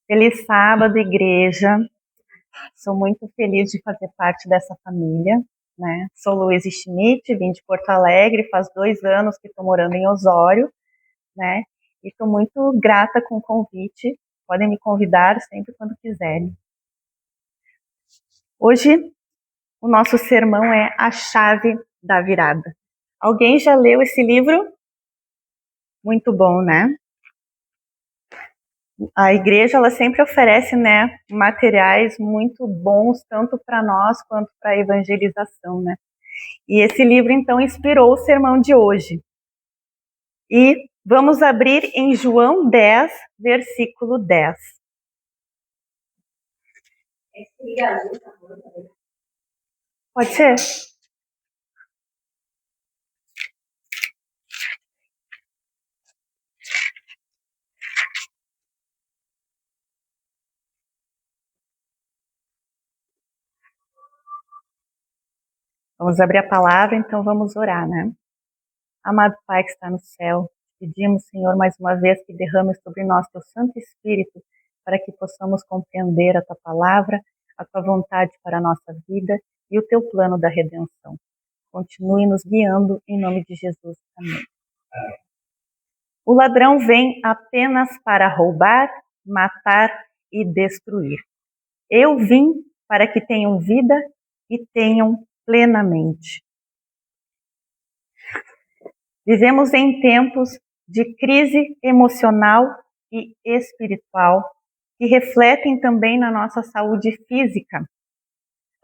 Feliz sábado, igreja. Sou muito feliz de fazer parte dessa família, né? Sou Luísa Schmidt, vim de Porto Alegre, faz 2 anos que estou morando em Osório, né? E estou muito grata com o convite. Podem me convidar sempre quando quiserem. Hoje, o nosso sermão é A Chave da Virada. Alguém já leu esse livro? Muito bom, né? A igreja ela sempre oferece, né, materiais muito bons tanto para nós quanto para a evangelização, né? E esse livro então inspirou o sermão de hoje. E vamos abrir em João 10, versículo 10. Pode ser? Vamos abrir a palavra, então vamos orar, né? Amado Pai que está no céu, pedimos, Senhor, mais uma vez que derrame sobre nós teu Santo Espírito, para que possamos compreender a tua palavra, a tua vontade para a nossa vida e o teu plano da redenção. Continue nos guiando em nome de Jesus. Amém. O ladrão vem apenas para roubar, matar e destruir. Eu vim para que tenham vida e tenham plenamente. Vivemos em tempos de crise emocional e espiritual que refletem também na nossa saúde física.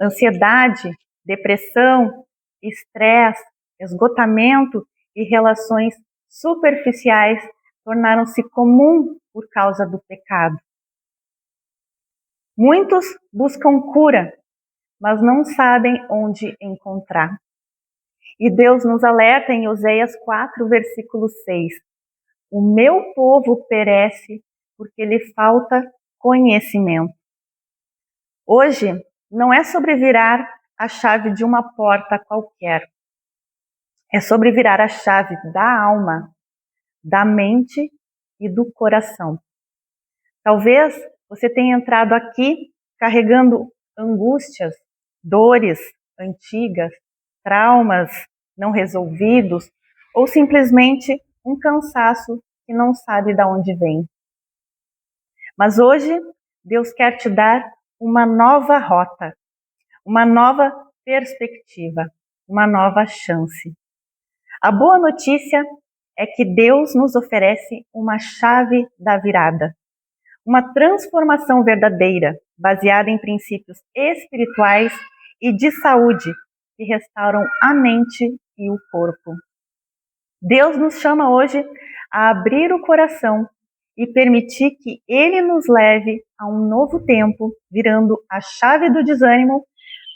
Ansiedade, depressão, estresse, esgotamento e relações superficiais tornaram-se comum por causa do pecado. Muitos buscam cura, mas não sabem onde encontrar. E Deus nos alerta em Oséias 4, versículo 6. O meu povo perece porque lhe falta conhecimento. Hoje não é sobre virar a chave de uma porta qualquer. É sobre virar a chave da alma, da mente e do coração. Talvez você tenha entrado aqui carregando angústias, dores antigas, traumas não resolvidos ou simplesmente um cansaço que não sabe de onde vem. Mas hoje Deus quer te dar uma nova rota, uma nova perspectiva, uma nova chance. A boa notícia é que Deus nos oferece uma chave da virada, uma transformação verdadeira, baseada em princípios espirituais e de saúde que restauram a mente e o corpo. Deus nos chama hoje a abrir o coração e permitir que Ele nos leve a um novo tempo, virando a chave do desânimo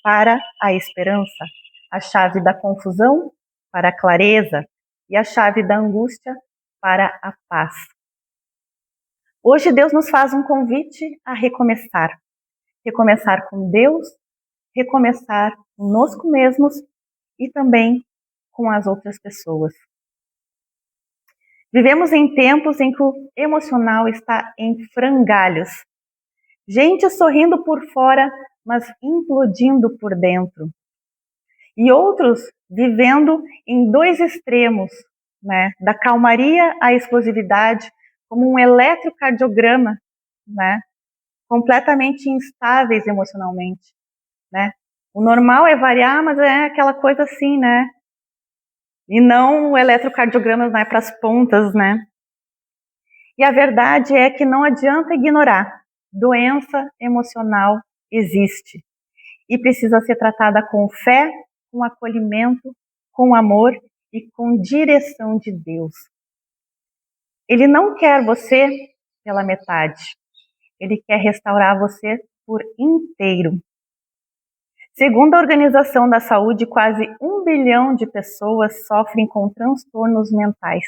para a esperança, a chave da confusão para a clareza e a chave da angústia para a paz. Hoje Deus nos faz um convite a recomeçar. Recomeçar com Deus, recomeçar conosco mesmos e também com as outras pessoas. Vivemos em tempos em que o emocional está em frangalhos. Gente sorrindo por fora, mas implodindo por dentro. E outros vivendo em 2 extremos, né? Da calmaria à explosividade, como um eletrocardiograma, né? Completamente instáveis emocionalmente, né? O normal é variar, mas é aquela coisa assim, né? E não o eletrocardiograma vai para as pontas, né? E a verdade é que não adianta ignorar. Doença emocional existe e precisa ser tratada com fé, com acolhimento, com amor e com direção de Deus. Ele não quer você pela metade. Ele quer restaurar você por inteiro. Segundo a Organização da Saúde, quase 1 bilhão de pessoas sofrem com transtornos mentais,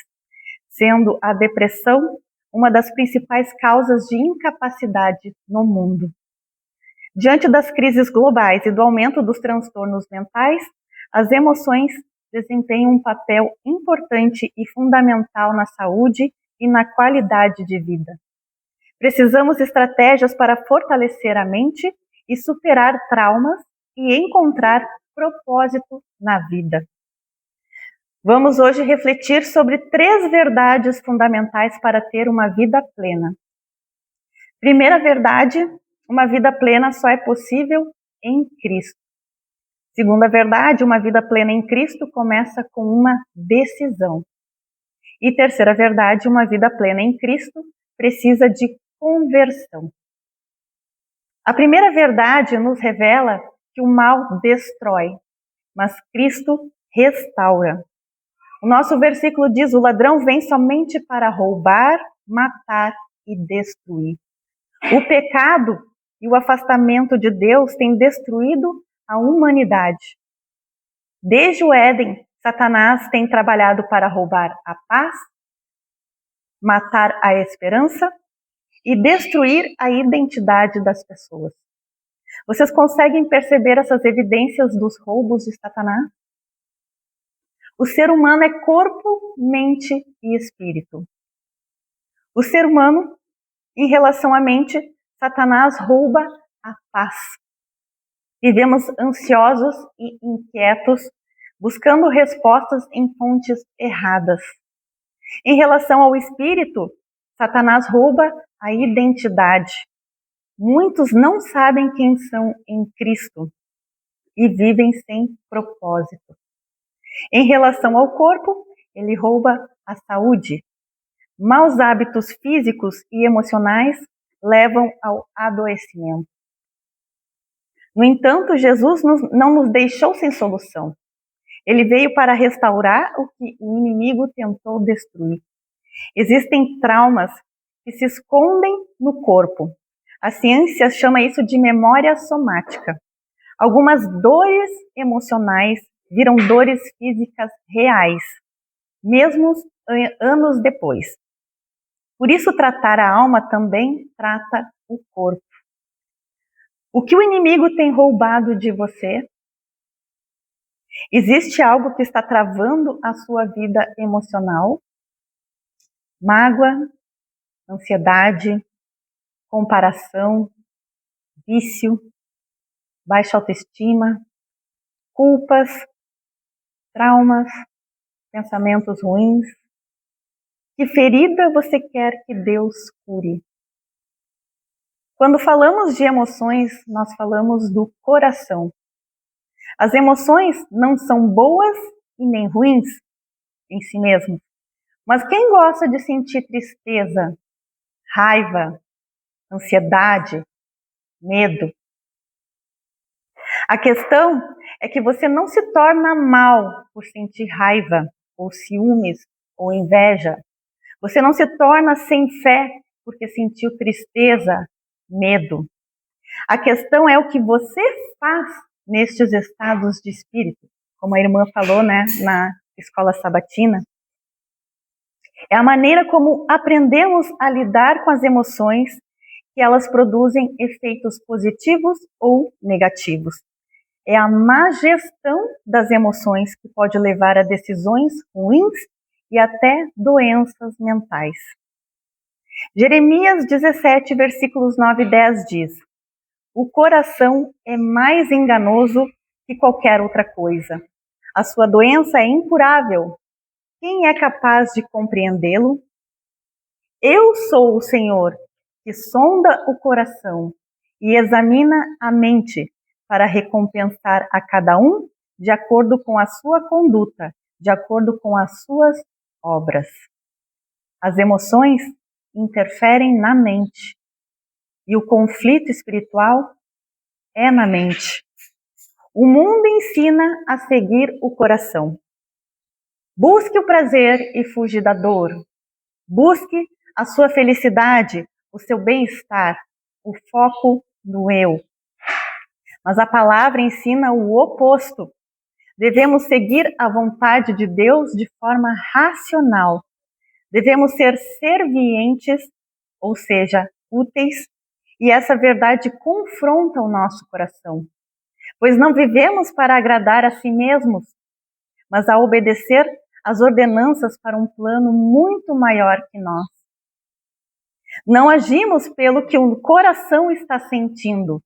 sendo a depressão uma das principais causas de incapacidade no mundo. Diante das crises globais e do aumento dos transtornos mentais, as emoções desempenham um papel importante e fundamental na saúde e na qualidade de vida. Precisamos estratégias para fortalecer a mente e superar traumas e encontrar propósito na vida. Vamos hoje refletir sobre 3 verdades fundamentais para ter uma vida plena. Primeira verdade, uma vida plena só é possível em Cristo. Segunda verdade, uma vida plena em Cristo começa com uma decisão. E terceira verdade, uma vida plena em Cristo precisa de conversão. A primeira verdade nos revela que o mal destrói, mas Cristo restaura. O nosso versículo diz: o ladrão vem somente para roubar, matar e destruir. O pecado e o afastamento de Deus têm destruído a humanidade. Desde o Éden, Satanás tem trabalhado para roubar a paz, matar a esperança e destruir a identidade das pessoas. Vocês conseguem perceber essas evidências dos roubos de Satanás? O ser humano é corpo, mente e espírito. O ser humano, em relação à mente, Satanás rouba a paz. Vivemos ansiosos e inquietos, buscando respostas em fontes erradas. Em relação ao espírito, Satanás rouba a identidade. Muitos não sabem quem são em Cristo e vivem sem propósito. Em relação ao corpo, ele rouba a saúde. Maus hábitos físicos e emocionais levam ao adoecimento. No entanto, Jesus não nos deixou sem solução. Ele veio para restaurar o que o inimigo tentou destruir. Existem traumas que se escondem no corpo. A ciência chama isso de memória somática. Algumas dores emocionais viram dores físicas reais, mesmo anos depois. Por isso, tratar a alma também trata o corpo. O que o inimigo tem roubado de você? Existe algo que está travando a sua vida emocional? Mágoa, ansiedade, comparação, vício, baixa autoestima, culpas, traumas, pensamentos ruins. Que ferida você quer que Deus cure? Quando falamos de emoções, nós falamos do coração. As emoções não são boas e nem ruins em si mesmas. Mas quem gosta de sentir tristeza, raiva, ansiedade, medo? A questão é que você não se torna mal por sentir raiva, ou ciúmes, ou inveja. Você não se torna sem fé porque sentiu tristeza, medo. A questão é o que você faz nestes estados de espírito, como a irmã falou, né, na escola sabatina. É a maneira como aprendemos a lidar com as emoções, que elas produzem efeitos positivos ou negativos. É a má gestão das emoções que pode levar a decisões ruins e até doenças mentais. Jeremias 17, versículos 9 e 10 diz: o coração é mais enganoso que qualquer outra coisa. A sua doença é incurável. Quem é capaz de compreendê-lo? Eu sou o Senhor, que sonda o coração e examina a mente, para recompensar a cada um de acordo com a sua conduta, de acordo com as suas obras. As emoções interferem na mente, e o conflito espiritual é na mente. O mundo ensina a seguir o coração. Busque o prazer e fuja da dor. Busque a sua felicidade, o seu bem-estar, o foco no eu. Mas a palavra ensina o oposto. Devemos seguir a vontade de Deus de forma racional. Devemos ser servientes, ou seja, úteis, e essa verdade confronta o nosso coração. Pois não vivemos para agradar a si mesmos, mas a obedecer às ordenanças para um plano muito maior que nós. Não agimos pelo que o coração está sentindo,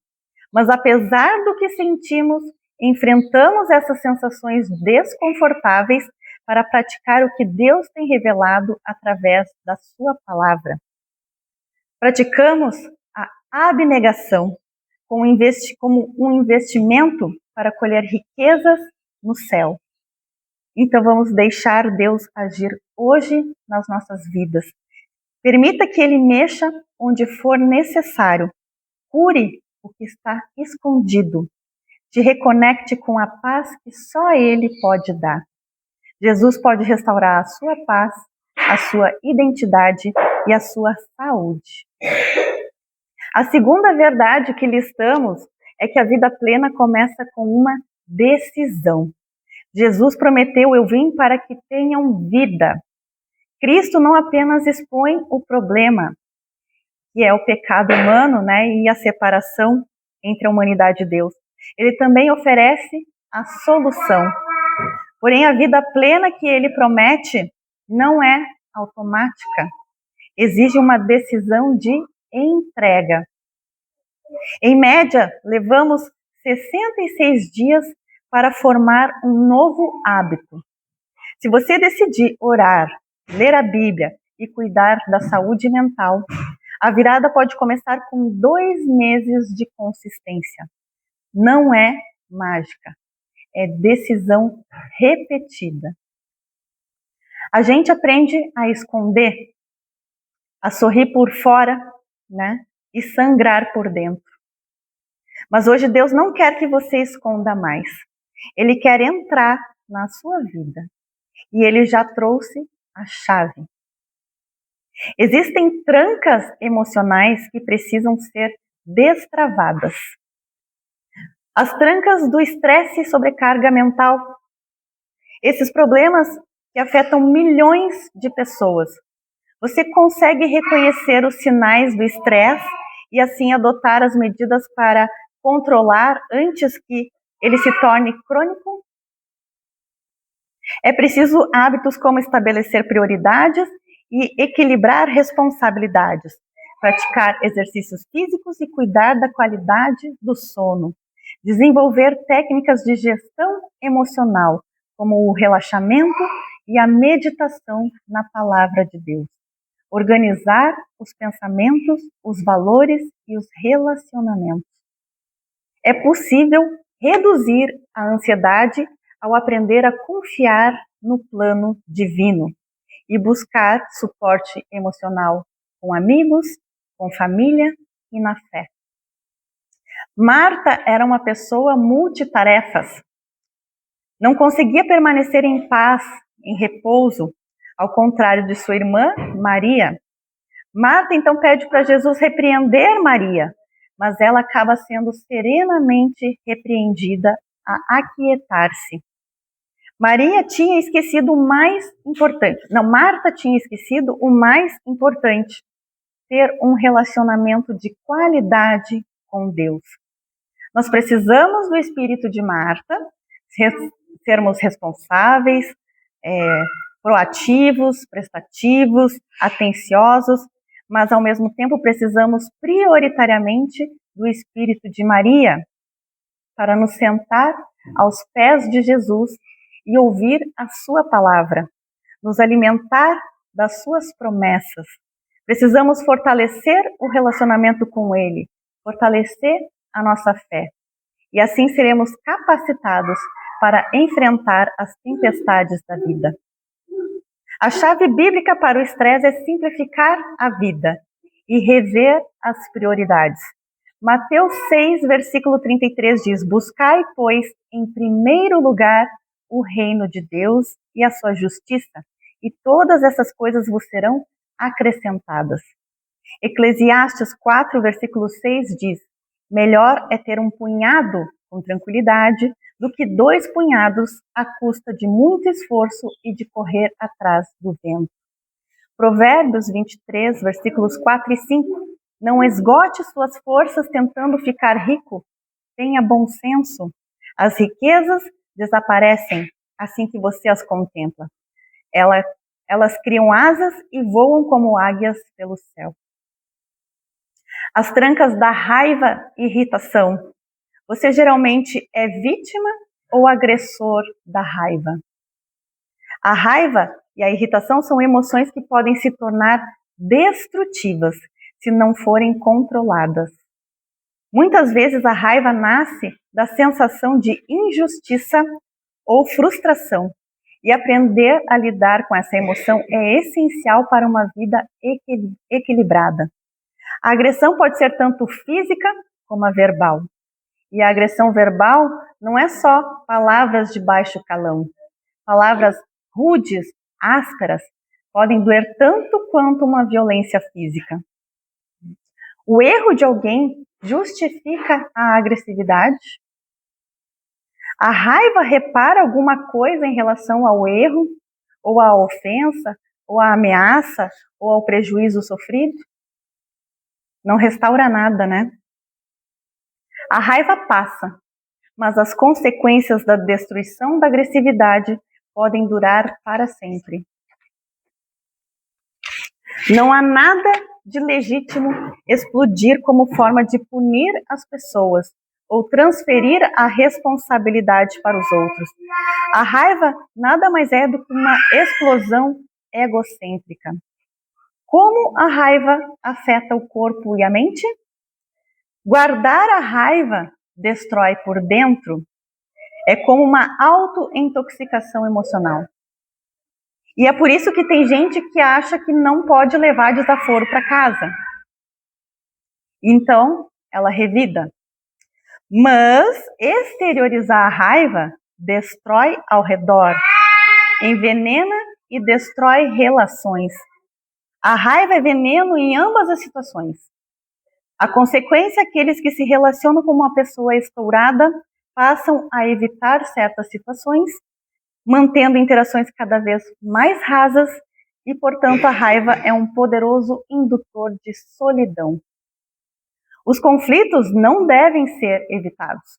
mas apesar do que sentimos, enfrentamos essas sensações desconfortáveis para praticar o que Deus tem revelado através da sua palavra. Praticamos a abnegação como um investimento para colher riquezas no céu. Então vamos deixar Deus agir hoje nas nossas vidas. Permita que Ele mexa onde for necessário. Cure o que está escondido. Te reconecte com a paz que só Ele pode dar. Jesus pode restaurar a sua paz, a sua identidade e a sua saúde. A segunda verdade que listamos é que a vida plena começa com uma decisão. Jesus prometeu: eu vim para que tenham vida. Cristo não apenas expõe o problema, que é o pecado humano, e a separação entre a humanidade e Deus. Ele também oferece a solução. Porém, a vida plena que ele promete não é automática. Exige uma decisão de entrega. Em média, levamos 66 dias para formar um novo hábito. Se você decidir orar, ler a Bíblia e cuidar da saúde mental, a virada pode começar com 2 meses de consistência. Não é mágica, é decisão repetida. A gente aprende a esconder, a sorrir por fora, e sangrar por dentro. Mas hoje Deus não quer que você esconda mais. Ele quer entrar na sua vida. E Ele já trouxe a chave. Existem trancas emocionais que precisam ser destravadas. As trancas do estresse e sobrecarga mental. Esses problemas que afetam milhões de pessoas. Você consegue reconhecer os sinais do estresse e assim adotar as medidas para controlar antes que ele se torne crônico? É preciso hábitos como estabelecer prioridades e equilibrar responsabilidades, praticar exercícios físicos e cuidar da qualidade do sono, desenvolver técnicas de gestão emocional, como o relaxamento e a meditação na palavra de Deus, organizar os pensamentos, os valores e os relacionamentos. É possível reduzir a ansiedade ao aprender a confiar no plano divino e buscar suporte emocional com amigos, com família e na fé. Marta era uma pessoa multitarefas. Não conseguia permanecer em paz, em repouso, ao contrário de sua irmã Maria. Marta então pede para Jesus repreender Maria, mas ela acaba sendo serenamente repreendida a aquietar-se. Marta tinha esquecido o mais importante, ter um relacionamento de qualidade com Deus. Nós precisamos do espírito de Marta, sermos responsáveis, proativos, prestativos, atenciosos, mas ao mesmo tempo precisamos prioritariamente do espírito de Maria para nos sentar aos pés de Jesus e ouvir a sua palavra, nos alimentar das suas promessas. Precisamos fortalecer o relacionamento com Ele, fortalecer a nossa fé. E assim seremos capacitados para enfrentar as tempestades da vida. A chave bíblica para o estresse é simplificar a vida e rever as prioridades. Mateus 6, versículo 33 diz: buscai, pois, em primeiro lugar o reino de Deus e a sua justiça, e todas essas coisas vos serão acrescentadas. Eclesiastes 4, versículo 6 diz: melhor é ter um punhado com tranquilidade do que 2 punhados à custa de muito esforço e de correr atrás do vento. Provérbios 23, versículos 4 e 5. Não esgote suas forças tentando ficar rico. Tenha bom senso. As riquezas desaparecem assim que você as contempla. Elas criam asas e voam como águias pelo céu. As trancas da raiva e irritação. Você geralmente é vítima ou agressor da raiva? A raiva e a irritação são emoções que podem se tornar destrutivas se não forem controladas. Muitas vezes a raiva nasce da sensação de injustiça ou frustração, e aprender a lidar com essa emoção é essencial para uma vida equilibrada. A agressão pode ser tanto física como a verbal. E a agressão verbal não é só palavras de baixo calão. Palavras rudes, ásperas, podem doer tanto quanto uma violência física. O erro de alguém justifica a agressividade? A raiva repara alguma coisa em relação ao erro, ou à ofensa, ou à ameaça, ou ao prejuízo sofrido? Não restaura nada, né? A raiva passa, mas as consequências da destruição da agressividade podem durar para sempre. Não há nada de legítimo explodir como forma de punir as pessoas ou transferir a responsabilidade para os outros. A raiva nada mais é do que uma explosão egocêntrica. Como a raiva afeta o corpo e a mente? Guardar a raiva destrói por dentro. É como uma auto-intoxicação emocional. E é por isso que tem gente que acha que não pode levar desaforo para casa. Então, ela revida. Mas exteriorizar a raiva destrói ao redor, envenena e destrói relações. A raiva é veneno em ambas as situações. A consequência é que aqueles que se relacionam com uma pessoa estourada passam a evitar certas situações, mantendo interações cada vez mais rasas e, portanto, a raiva é um poderoso indutor de solidão. Os conflitos não devem ser evitados.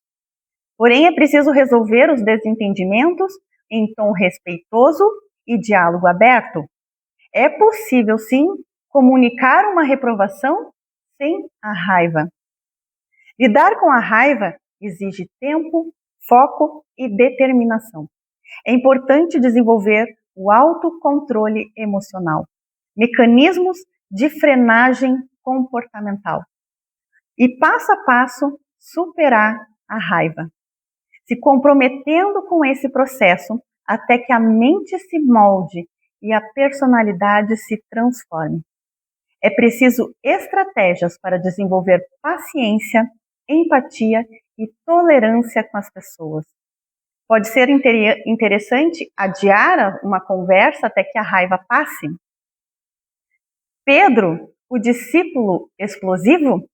Porém, é preciso resolver os desentendimentos em tom respeitoso e diálogo aberto. É possível, sim, comunicar uma reprovação sem a raiva. Lidar com a raiva exige tempo, foco e determinação. É importante desenvolver o autocontrole emocional, mecanismos de frenagem comportamental e, passo a passo, superar a raiva, se comprometendo com esse processo até que a mente se molde e a personalidade se transforme. É preciso estratégias para desenvolver paciência, empatia e tolerância com as pessoas. Pode ser interessante adiar uma conversa até que a raiva passe. Pedro, o discípulo explosivo,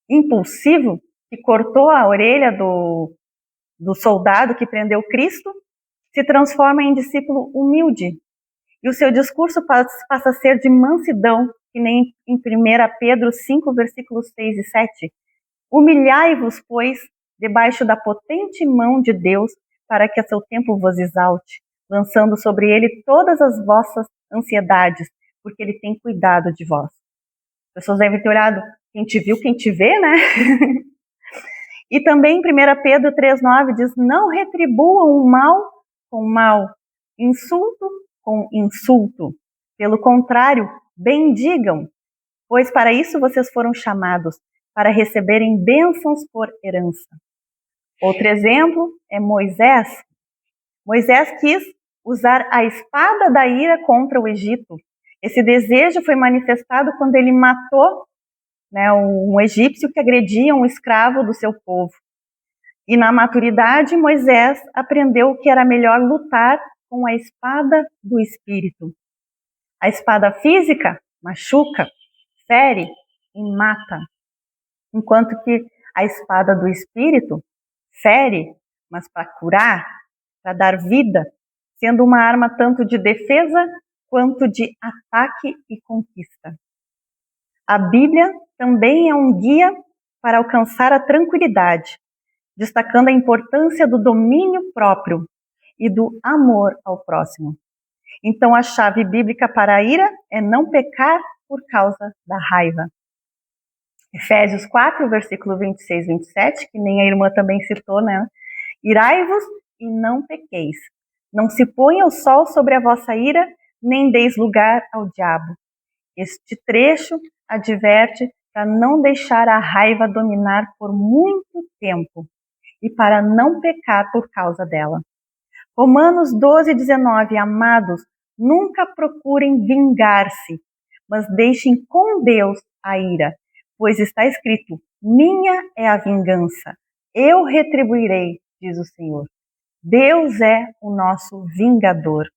impulsivo, que cortou a orelha do soldado que prendeu Cristo, se transforma em discípulo humilde. E o seu discurso passa a ser de mansidão, que nem em 1 Pedro 5, versículos 6 e 7. Humilhai-vos, pois, debaixo da potente mão de Deus, para que a seu tempo vos exalte, lançando sobre ele todas as vossas ansiedades, porque ele tem cuidado de vós. As pessoas devem ter olhado, quem te viu, quem te vê, né? E também em 1 Pedro 3,9 diz, não retribuam o mal com mal, insulto com insulto. Pelo contrário, bendigam, pois para isso vocês foram chamados, para receberem bênçãos por herança. Outro exemplo é Moisés. Moisés quis usar a espada da ira contra o Egito. Esse desejo foi manifestado quando ele matou um egípcio que agredia um escravo do seu povo. E na maturidade, Moisés aprendeu que era melhor lutar com a espada do Espírito. A espada física machuca, fere e mata, enquanto que a espada do Espírito fere, mas para curar, para dar vida, sendo uma arma tanto de defesa quanto de ataque e conquista. A Bíblia também é um guia para alcançar a tranquilidade, destacando a importância do domínio próprio e do amor ao próximo. Então, a chave bíblica para a ira é não pecar por causa da raiva. Efésios 4, versículo 26 e 27, que nem a irmã também citou, né? Irai-vos e não pequeis. Não se ponha o sol sobre a vossa ira, nem deis lugar ao diabo. Este trecho adverte para não deixar a raiva dominar por muito tempo e para não pecar por causa dela. Romanos 12, 19. Amados, nunca procurem vingar-se, mas deixem com Deus a ira, pois está escrito: minha é a vingança, eu retribuirei, diz o Senhor. Deus é o nosso vingador.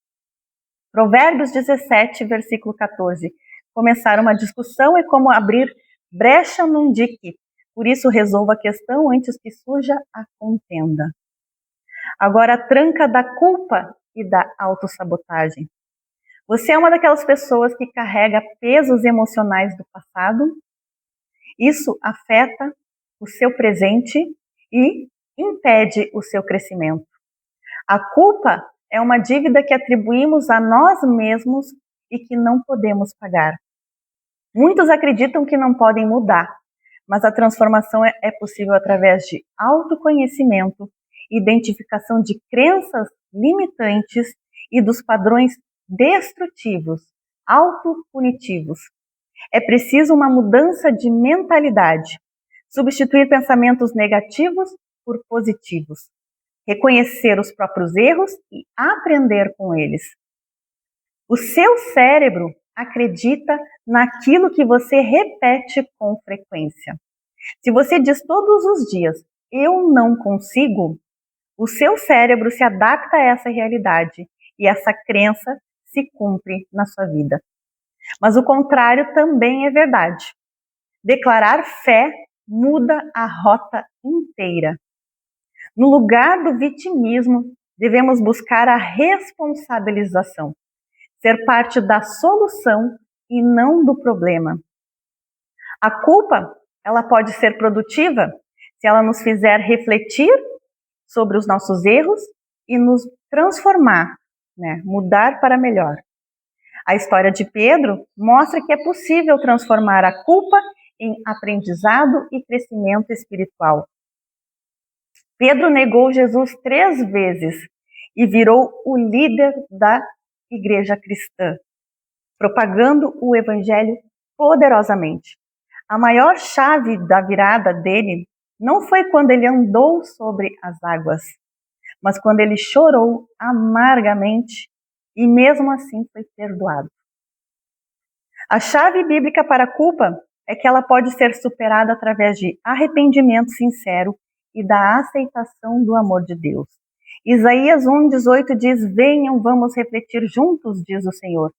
Provérbios 17, versículo 14. Começar uma discussão é como abrir brecha num dique. Por isso, resolva a questão antes que surja a contenda. Agora, a tranca da culpa e da autossabotagem. Você é uma daquelas pessoas que carrega pesos emocionais do passado? Isso afeta o seu presente e impede o seu crescimento. A culpa é uma dívida que atribuímos a nós mesmos e que não podemos pagar. Muitos acreditam que não podem mudar, mas a transformação é possível através de autoconhecimento, identificação de crenças limitantes e dos padrões destrutivos, autopunitivos. É preciso uma mudança de mentalidade, substituir pensamentos negativos por positivos, reconhecer os próprios erros e aprender com eles. O seu cérebro acredita naquilo que você repete com frequência. Se você diz todos os dias, eu não consigo, o seu cérebro se adapta a essa realidade e essa crença se cumpre na sua vida. Mas o contrário também é verdade. Declarar fé muda a rota inteira. No lugar do vitimismo, devemos buscar a responsabilização, ser parte da solução e não do problema. A culpa, ela pode ser produtiva se ela nos fizer refletir sobre os nossos erros e nos transformar, mudar para melhor. A história de Pedro mostra que é possível transformar a culpa em aprendizado e crescimento espiritual. Pedro negou Jesus 3 vezes e virou o líder da igreja cristã, propagando o evangelho poderosamente. A maior chave da virada dele não foi quando ele andou sobre as águas, mas quando ele chorou amargamente e mesmo assim foi perdoado. A chave bíblica para a culpa é que ela pode ser superada através de arrependimento sincero e da aceitação do amor de Deus. Isaías 1,18 diz: venham, vamos refletir juntos, diz o Senhor.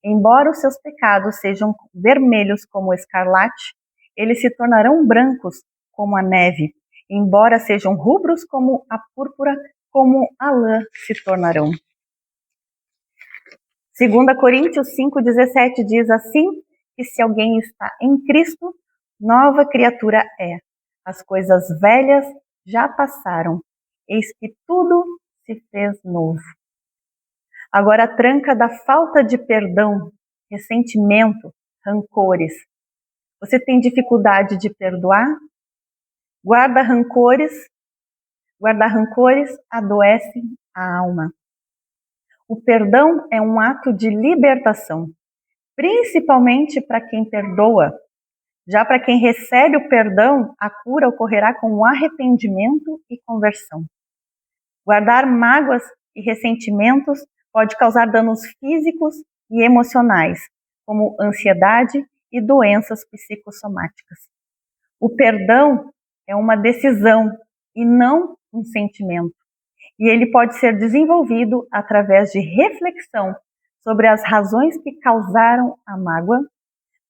Embora os seus pecados sejam vermelhos como o escarlate, eles se tornarão brancos como a neve. Embora sejam rubros como a púrpura, como a lã se tornarão. 2 Coríntios 5,17 diz assim, que se alguém está em Cristo, nova criatura é. As coisas velhas já passaram, eis que tudo se fez novo. Agora a tranca da falta de perdão, ressentimento, rancores. Você tem dificuldade de perdoar? Guardar rancores adoece a alma. O perdão é um ato de libertação, principalmente para quem perdoa. Já para quem recebe o perdão, a cura ocorrerá com o arrependimento e conversão. Guardar mágoas e ressentimentos pode causar danos físicos e emocionais, como ansiedade e doenças psicossomáticas. O perdão é uma decisão e não um sentimento. E ele pode ser desenvolvido através de reflexão sobre as razões que causaram a mágoa,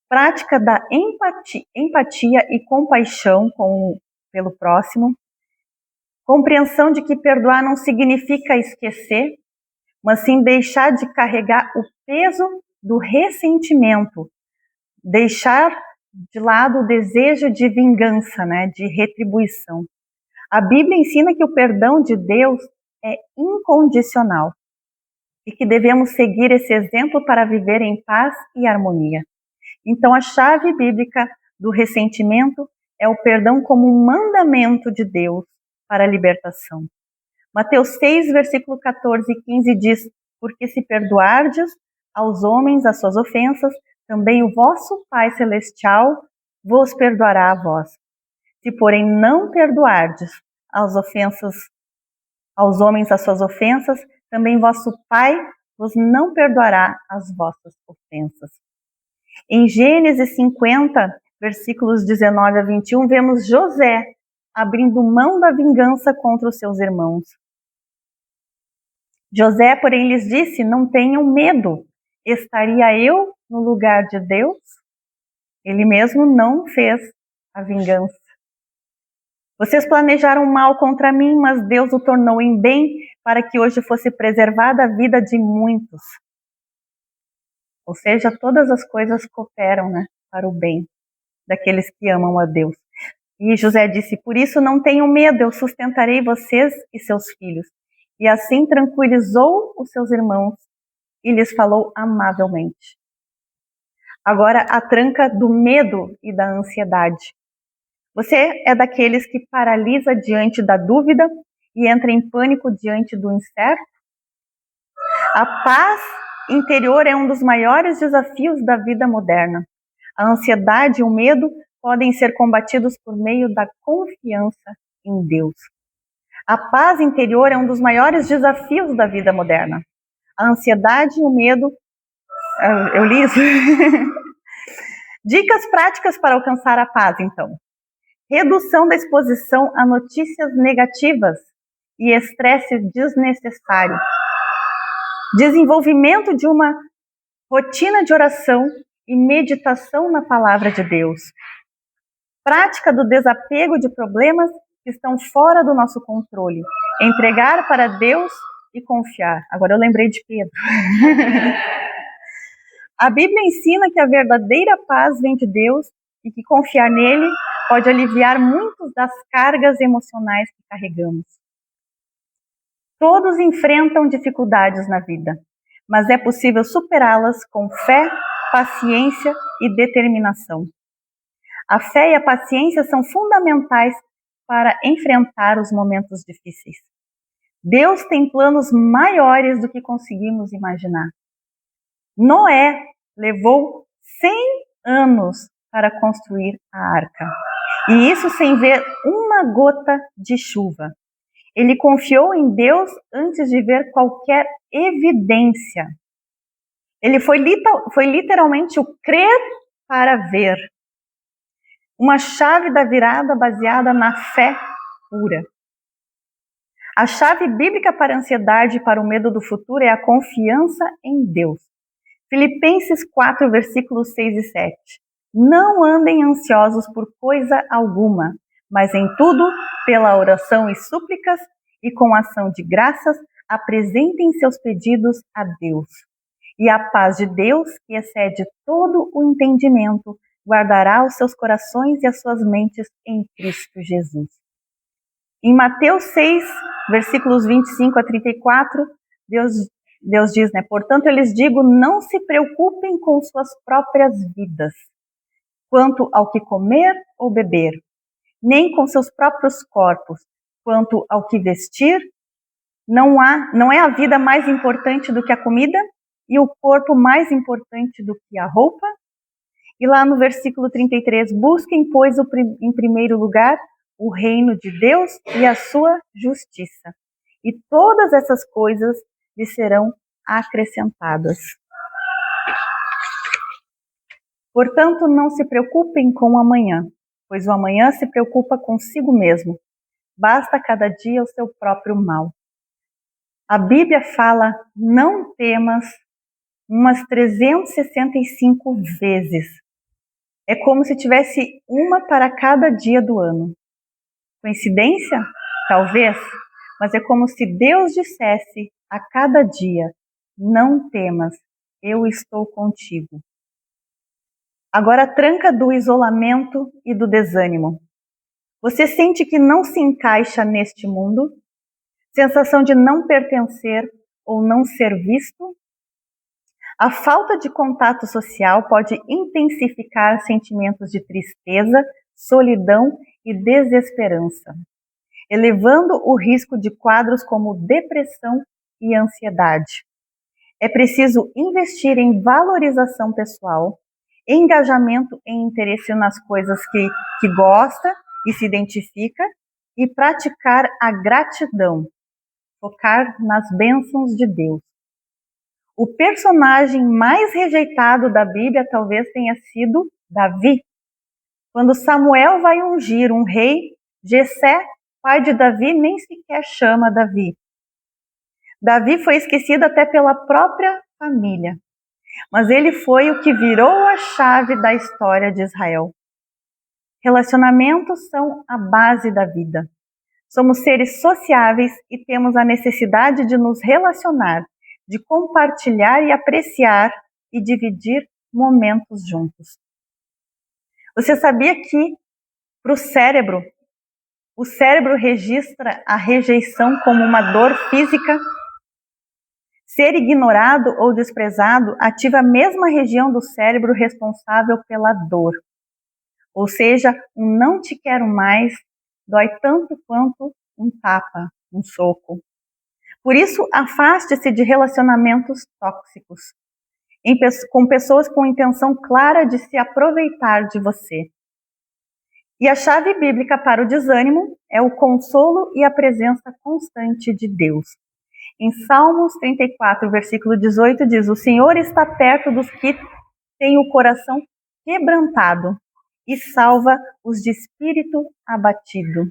prática da empatia e compaixão pelo próximo, compreensão de que perdoar não significa esquecer, mas sim deixar de carregar o peso do ressentimento, deixar de lado o desejo de vingança, de retribuição. A Bíblia ensina que o perdão de Deus é incondicional e que devemos seguir esse exemplo para viver em paz e harmonia. Então, a chave bíblica do ressentimento é o perdão como um mandamento de Deus para a libertação. Mateus 6, versículo 14 e 15 diz: porque se perdoardes aos homens as suas ofensas, também o vosso Pai Celestial vos perdoará a vós. Se, porém, não perdoardes aos homens as suas ofensas, também vosso Pai vos não perdoará as vossas ofensas. Em Gênesis 50, versículos 19 a 21, vemos José abrindo mão da vingança contra os seus irmãos. José, porém, lhes disse: não tenham medo, estaria eu no lugar de Deus? Ele mesmo não fez a vingança. Vocês planejaram mal contra mim, mas Deus o tornou em bem para que hoje fosse preservada a vida de muitos. Ou seja, todas as coisas cooperam, para o bem daqueles que amam a Deus. E José disse: por isso não tenham medo, eu sustentarei vocês e seus filhos. E assim tranquilizou os seus irmãos e lhes falou amavelmente. Agora, a tranca do medo e da ansiedade. Você é daqueles que paralisa diante da dúvida e entra em pânico diante do incerto? A paz interior é um dos maiores desafios da vida moderna. A ansiedade e o medo podem ser combatidos por meio da confiança em Deus. A paz interior é um dos maiores desafios da vida moderna. A ansiedade e o medo... Eu li isso? Dicas práticas para alcançar a paz, então. Redução da exposição a notícias negativas e estresse desnecessário. Desenvolvimento de uma rotina de oração e meditação na palavra de Deus. Prática do desapego de problemas que estão fora do nosso controle. Entregar para Deus e confiar. Agora eu lembrei de Pedro. A Bíblia ensina que a verdadeira paz vem de Deus e que confiar nele pode aliviar muitas das cargas emocionais que carregamos. Todos enfrentam dificuldades na vida, mas é possível superá-las com fé, paciência e determinação. A fé e a paciência são fundamentais para enfrentar os momentos difíceis. Deus tem planos maiores do que conseguimos imaginar. Noé levou 100 anos para construir a arca, e isso sem ver uma gota de chuva. Ele confiou em Deus antes de ver qualquer evidência. Ele foi literalmente o crer para ver. Uma chave da virada baseada na fé pura. A chave bíblica para a ansiedade e para o medo do futuro é a confiança em Deus. Filipenses 4, versículos 6 e 7. Não andem ansiosos por coisa alguma, mas em tudo, pela oração e súplicas e com ação de graças, apresentem seus pedidos a Deus. E a paz de Deus, que excede todo o entendimento, guardará os seus corações e as suas mentes em Cristo Jesus. Em Mateus 6, versículos 25 a 34, Deus diz, portanto, eu lhes digo, não se preocupem com suas próprias vidas, quanto ao que comer ou beber, nem com seus próprios corpos, quanto ao que vestir. Não é a vida mais importante do que a comida e o corpo mais importante do que a roupa? E lá no versículo 33, busquem, pois, em primeiro lugar o reino de Deus e a sua justiça, e todas essas coisas lhes serão acrescentadas. Portanto, não se preocupem com o amanhã, pois o amanhã se preocupa consigo mesmo. Basta cada dia o seu próprio mal. A Bíblia fala, não temas, umas 365 vezes. É como se tivesse uma para cada dia do ano. Coincidência? Talvez, mas é como se Deus dissesse a cada dia, não temas, eu estou contigo. Agora, a tranca do isolamento e do desânimo. Você sente que não se encaixa neste mundo? Sensação de não pertencer ou não ser visto? A falta de contato social pode intensificar sentimentos de tristeza, solidão e desesperança, elevando o risco de quadros como depressão e ansiedade. É preciso investir em valorização pessoal, engajamento e interesse nas coisas que gosta e se identifica e praticar a gratidão, focar nas bênçãos de Deus. O personagem mais rejeitado da Bíblia talvez tenha sido Davi. Quando Samuel vai ungir um rei, Jessé, pai de Davi, nem sequer chama Davi. Davi foi esquecido até pela própria família, mas ele foi o que virou a chave da história de Israel. Relacionamentos são a base da vida. Somos seres sociáveis e temos a necessidade de nos relacionar, de compartilhar e apreciar e dividir momentos juntos. Você sabia que para o cérebro registra a rejeição como uma dor física? Ser ignorado ou desprezado ativa a mesma região do cérebro responsável pela dor. Ou seja, um não te quero mais dói tanto quanto um tapa, um soco. Por isso, afaste-se de relacionamentos tóxicos, com pessoas com intenção clara de se aproveitar de você. E a chave bíblica para o desânimo é o consolo e a presença constante de Deus. Em Salmos 34, versículo 18, diz: o Senhor está perto dos que têm o coração quebrantado e salva os de espírito abatido.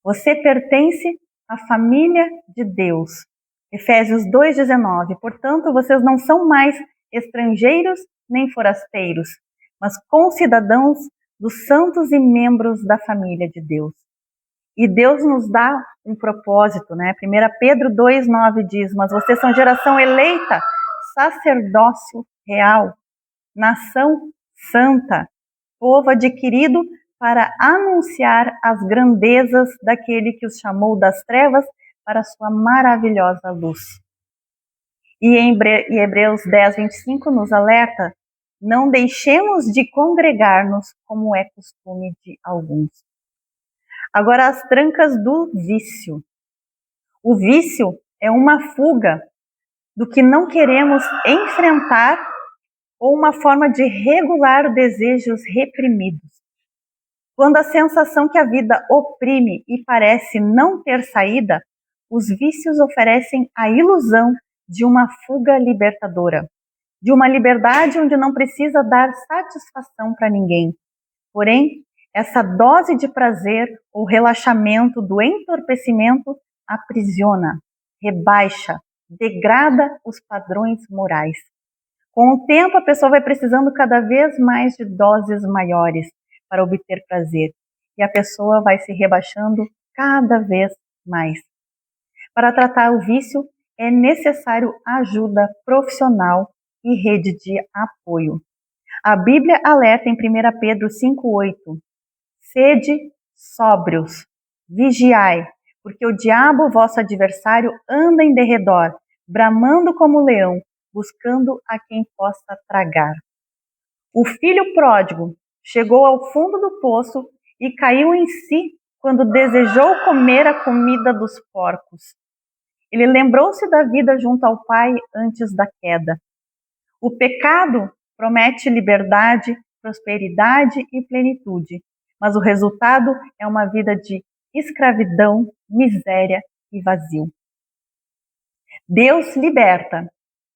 Você pertence à família de Deus. Efésios 2,19. Portanto, vocês não são mais estrangeiros nem forasteiros, mas concidadãos dos santos e membros da família de Deus. E Deus nos dá um propósito, né? 1 Pedro 2,9 diz: mas vocês são geração eleita, sacerdócio real, nação santa, povo adquirido para anunciar as grandezas daquele que os chamou das trevas para a sua maravilhosa luz. E em Hebreus 10:25 nos alerta: não deixemos de congregar-nos como é costume de alguns. Agora, as trancas do vício. O vício é uma fuga do que não queremos enfrentar ou uma forma de regular desejos reprimidos. Quando a sensação que a vida oprime e parece não ter saída, os vícios oferecem a ilusão de uma fuga libertadora, de uma liberdade onde não precisa dar satisfação para ninguém. Porém, essa dose de prazer ou relaxamento do entorpecimento aprisiona, rebaixa, degrada os padrões morais. Com o tempo, a pessoa vai precisando cada vez mais de doses maiores para obter prazer, e a pessoa vai se rebaixando cada vez mais. Para tratar o vício, é necessário ajuda profissional e rede de apoio. A Bíblia alerta em 1 Pedro 5,8: sede sóbrios, vigiai, porque o diabo, vosso adversário, anda em derredor, bramando como leão, buscando a quem possa tragar. O filho pródigo chegou ao fundo do poço e caiu em si quando desejou comer a comida dos porcos. Ele lembrou-se da vida junto ao Pai antes da queda. O pecado promete liberdade, prosperidade e plenitude, mas o resultado é uma vida de escravidão, miséria e vazio. Deus liberta,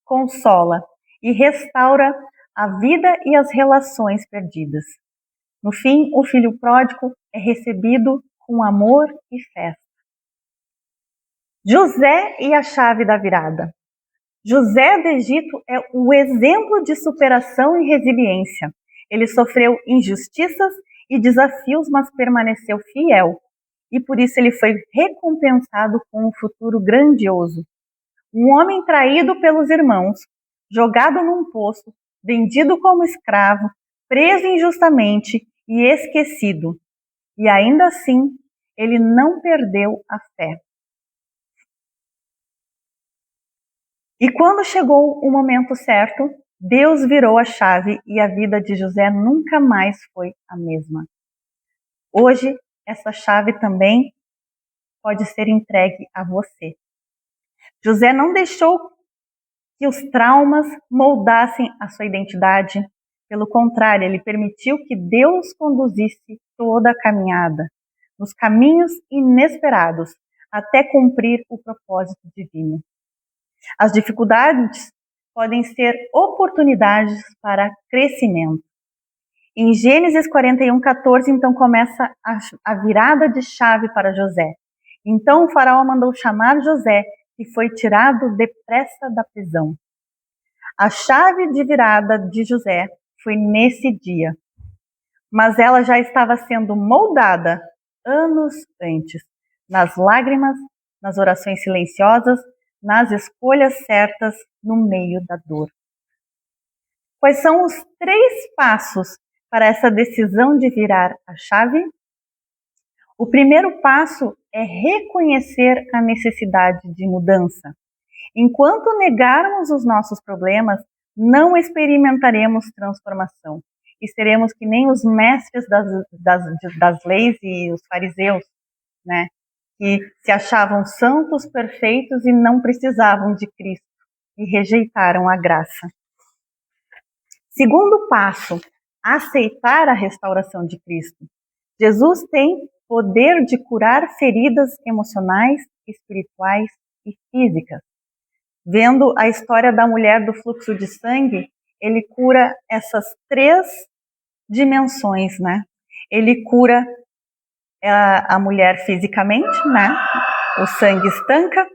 consola e restaura a vida e as relações perdidas. No fim, o filho pródigo é recebido com amor e festa. José e a chave da virada. José do Egito é o exemplo de superação e resiliência. Ele sofreu injustiças e desafios, mas permaneceu fiel. E por isso ele foi recompensado com um futuro grandioso. Um homem traído pelos irmãos, jogado num poço, vendido como escravo, preso injustamente e esquecido. E ainda assim, ele não perdeu a fé. E quando chegou o momento certo, Deus virou a chave e a vida de José nunca mais foi a mesma. Hoje, essa chave também pode ser entregue a você. José não deixou que os traumas moldassem a sua identidade. Pelo contrário, ele permitiu que Deus conduzisse toda a caminhada, nos caminhos inesperados, até cumprir o propósito divino. As dificuldades podem ser oportunidades para crescimento. Em Gênesis 41:14, então começa a virada de chave para José. Então o faraó mandou chamar José, que foi tirado depressa da prisão. A chave de virada de José foi nesse dia, mas ela já estava sendo moldada anos antes, nas lágrimas, nas orações silenciosas, nas escolhas certas no meio da dor. Quais são os 3 passos para essa decisão de virar a chave? O primeiro passo é reconhecer a necessidade de mudança. Enquanto negarmos os nossos problemas, não experimentaremos transformação e seremos que nem os mestres das leis e os fariseus, né? Que se achavam santos, perfeitos e não precisavam de Cristo e rejeitaram a graça. Segundo passo, aceitar a restauração de Cristo. Jesus tem poder de curar feridas emocionais, espirituais e físicas. Vendo a história da mulher do fluxo de sangue, ele cura essas 3 dimensões, né? Ele cura a mulher fisicamente, né? O sangue estanca.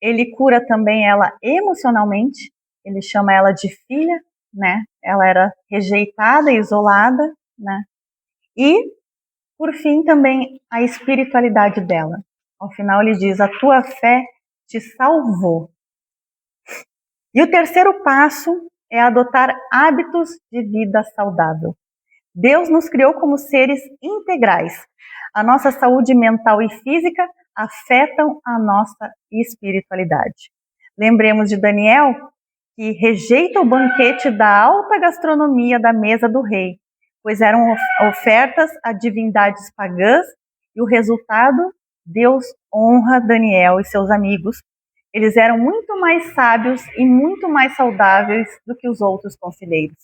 Ele cura também ela emocionalmente. Ele chama ela de filha, né? Ela era rejeitada, isolada, né? E, por fim, também a espiritualidade dela. Ao final ele diz: a tua fé te salvou. E o terceiro passo é adotar hábitos de vida saudável. Deus nos criou como seres integrais. A nossa saúde mental e física afetam a nossa espiritualidade. Lembremos de Daniel, que rejeita o banquete da alta gastronomia da mesa do rei, pois eram ofertas a divindades pagãs, e o resultado, Deus honra Daniel e seus amigos. Eles eram muito mais sábios e muito mais saudáveis do que os outros conselheiros.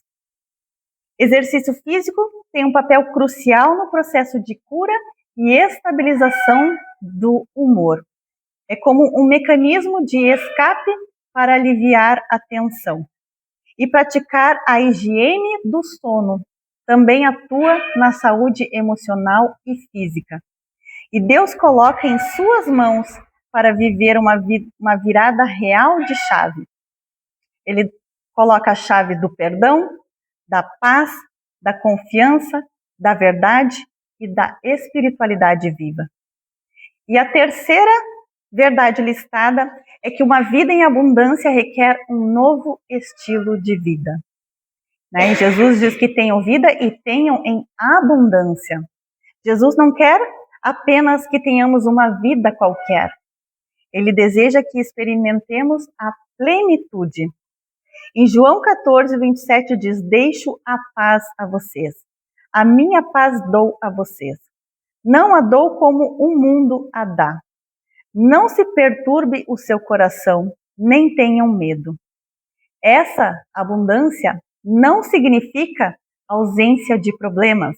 Exercício físico tem um papel crucial no processo de cura e estabilização do humor. É como um mecanismo de escape para aliviar a tensão. E praticar a higiene do sono também atua na saúde emocional e física. E Deus coloca em suas mãos para viver uma virada real de chave. Ele coloca a chave do perdão, da paz, da confiança, da verdade e da espiritualidade viva. E a terceira verdade listada é que uma vida em abundância requer um novo estilo de vida. Né? Jesus diz que tenham vida e tenham em abundância. Jesus não quer apenas que tenhamos uma vida qualquer. Ele deseja que experimentemos a plenitude. Em João 14:27 diz: deixo a paz a vocês. A minha paz dou a vocês. Não a dou como o mundo a dá. Não se perturbe o seu coração, nem tenham medo. Essa abundância não significa ausência de problemas,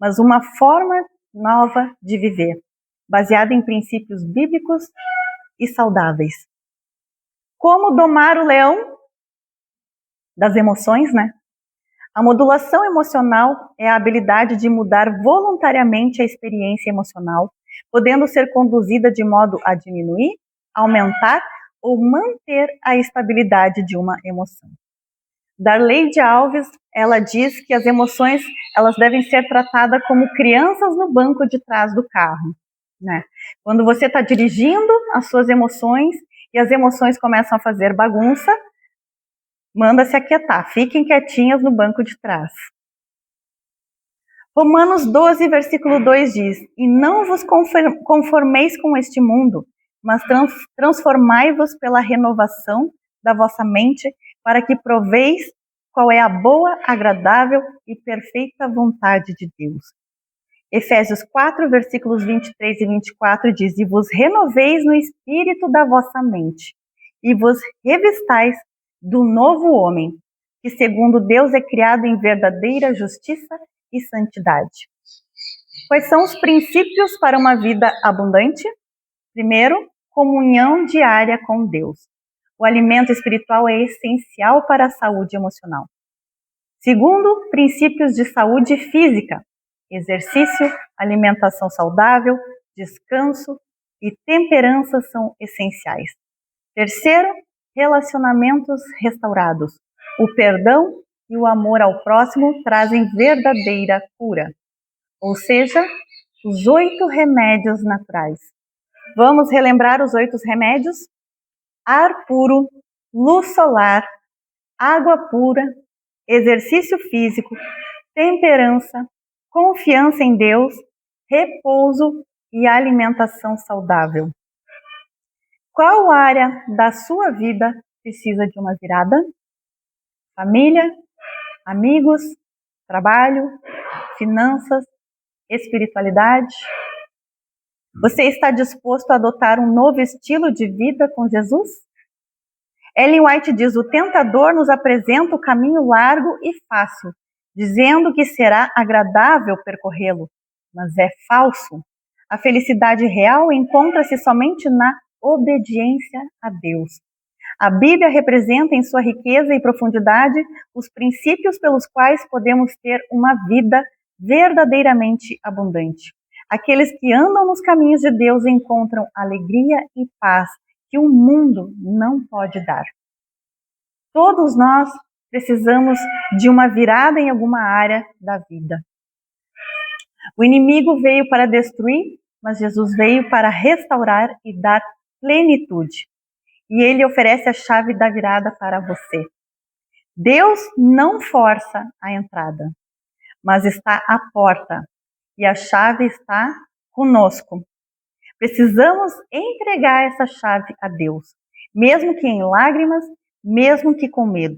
mas uma forma nova de viver, baseada em princípios bíblicos e saudáveis. Como domar o leão das emoções, né? A modulação emocional é a habilidade de mudar voluntariamente a experiência emocional, podendo ser conduzida de modo a diminuir, aumentar ou manter a estabilidade de uma emoção. Darleide Alves, ela diz que as emoções elas devem ser tratadas como crianças no banco de trás do carro. Né? Quando você está dirigindo as suas emoções e as emoções começam a fazer bagunça, manda se aquietar, fiquem quietinhas no banco de trás. Romanos 12, versículo 2 diz: e não vos conformeis com este mundo, mas transformai-vos pela renovação da vossa mente, para que proveis qual é a boa, agradável e perfeita vontade de Deus. Efésios 4, versículos 23 e 24 diz: E vos renoveis no espírito da vossa mente, e vos revistais do novo homem, que segundo Deus é criado em verdadeira justiça e santidade. Quais são os princípios para uma vida abundante? Primeiro, comunhão diária com Deus. O alimento espiritual é essencial para a saúde emocional. Segundo, princípios de saúde física. Exercício, alimentação saudável, descanso e temperança são essenciais. Terceiro, relacionamentos restaurados. O perdão e o amor ao próximo trazem verdadeira cura. Ou seja, os 8 remédios naturais. Vamos relembrar os 8 remédios? Ar puro, luz solar, água pura, exercício físico, temperança, confiança em Deus, repouso e alimentação saudável. Qual área da sua vida precisa de uma virada? Família, amigos, trabalho, finanças, espiritualidade? Você está disposto a adotar um novo estilo de vida com Jesus? Ellen White diz: o tentador nos apresenta o caminho largo e fácil, dizendo que será agradável percorrê-lo, mas é falso. A felicidade real encontra-se somente na obediência a Deus. A Bíblia representa em sua riqueza e profundidade os princípios pelos quais podemos ter uma vida verdadeiramente abundante. Aqueles que andam nos caminhos de Deus encontram alegria e paz que o mundo não pode dar. Todos nós precisamos de uma virada em alguma área da vida. O inimigo veio para destruir, mas Jesus veio para restaurar e dar plenitude. E ele oferece a chave da virada para você. Deus não força a entrada, mas está à porta e a chave está conosco. Precisamos entregar essa chave a Deus, mesmo que em lágrimas, mesmo que com medo.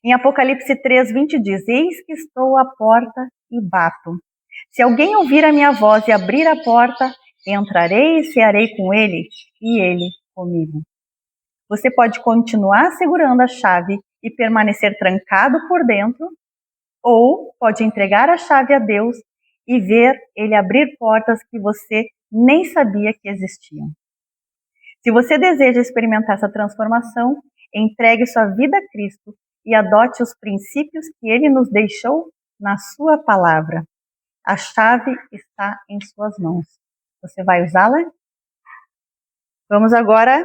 Em Apocalipse 3:20 diz: Eis que estou à porta e bato. Se alguém ouvir a minha voz e abrir a porta, entrarei e cearei com ele e ele comigo. Você pode continuar segurando a chave e permanecer trancado por dentro, ou pode entregar a chave a Deus e ver ele abrir portas que você nem sabia que existiam. Se você deseja experimentar essa transformação, entregue sua vida a Cristo e adote os princípios que ele nos deixou na sua palavra. A chave está em suas mãos. Você vai usá-la? Vamos agora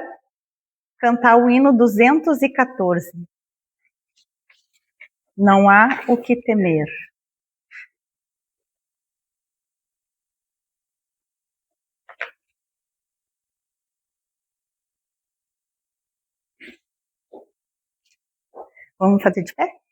cantar o hino 214. Não há o que temer. Vamos fazer de pé?